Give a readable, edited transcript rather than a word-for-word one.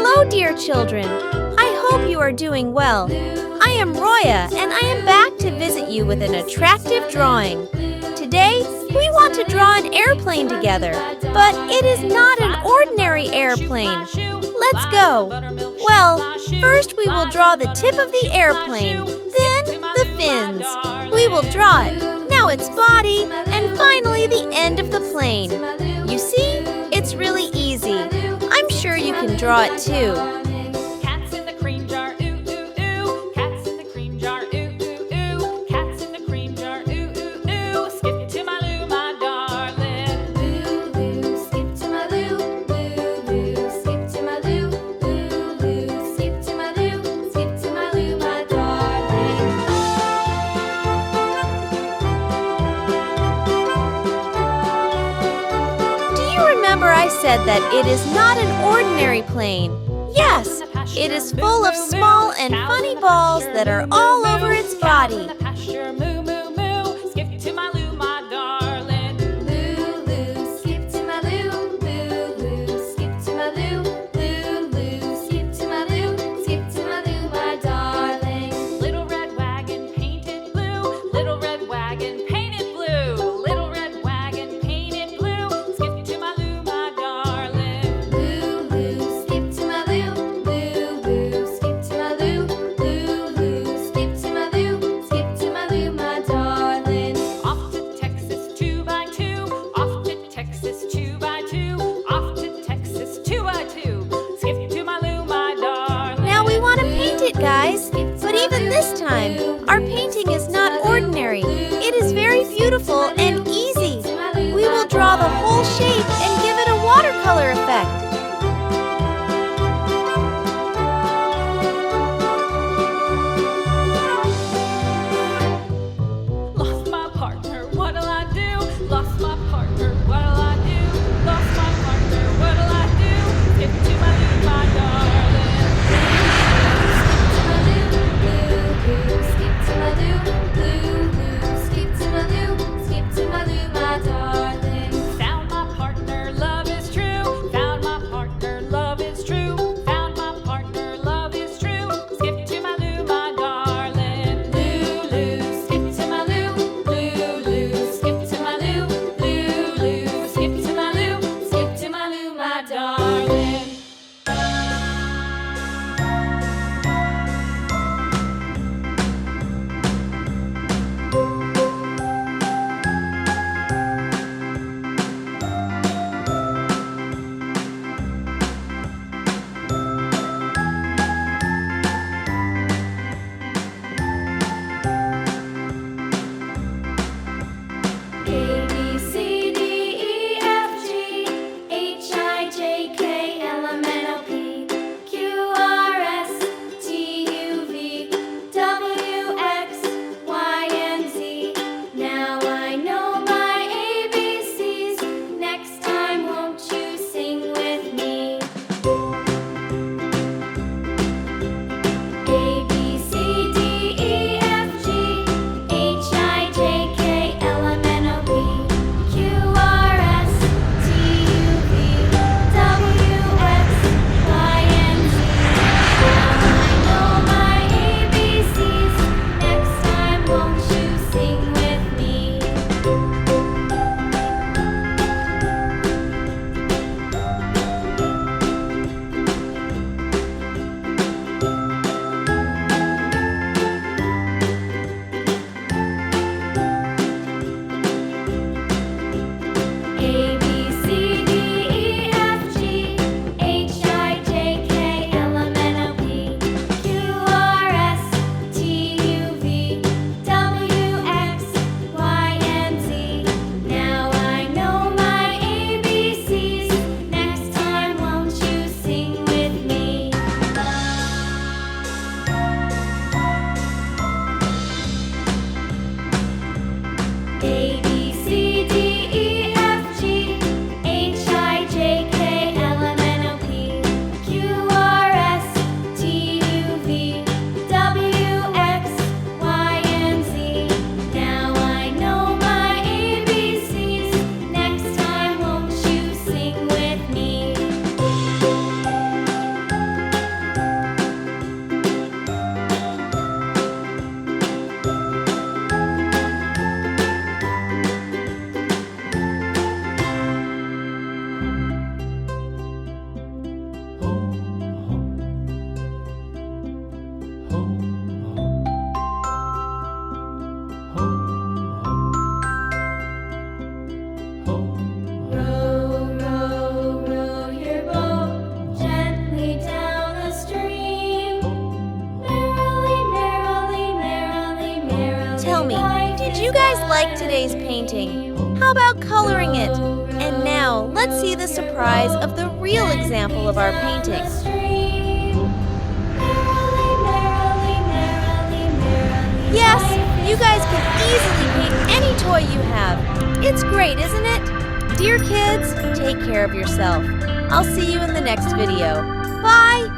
Hello, dear children. I hope you are doing well. I am Roya, and I am back to visit you with an attractive drawing. Today, we want to draw an airplane together, but it is not an ordinary airplane. Let's go. Well, first we will draw the tip of the airplane, then the fins. We will draw it, now its body, and finally the end of the plane. You see, it's really easy. I'm sure you can draw it too. Cats in the cream jar, ooh, ooh, ooh. Cats in the cream jar, ooh, ooh, ooh. Cats in the cream jar, ooh, ooh, ooh. Skip to my loo, my darling. Loo, loo, skip to my loo. Loo, loo, skip to my loo. Loo, loo, skip to my loo. Skip to my loo, my darling. Do you remember I said that it is not an ordinary plane? Yes, it is full of small and funny balls that are all over its body. Moo, moo, moo. Skip to my loo, my darling. Loo, loo, skip to my loo. Loo, loo, skip to my loo. Loo, loo, skip to my loo. Skip to my loo, my darling. Little red wagon painted blue. Little red wagon painted blue. Little red wagon painted blue. Skip to my loo, my darling. Loo, loo, skip to my loo. Loo, loo, skip to my loo. Loo, loo, skip to my loo. Skip to my loo, my darling. Off to Texas 2x2. Off to Texas 2x2. Off to Texas 2x2. Skip to my loo, my darling. Now we want to paint it, guys. But even this time, our painting is not ordinary. It is very beautiful and easy. We will draw the whole shape and give it a watercolor effect. Lost my partner, what'll I do? Lost my partner, what'll I do? Lost my partner, what'll I do? Skip to my loo, my darling. Skip to my loo. like today's painting. How about coloring it? And now, let's see the surprise of the real example of our painting. Yes, you guys can easily paint any toy you have. It's great, isn't it? Dear kids, take care of yourself. I'll see you in the next video. Bye!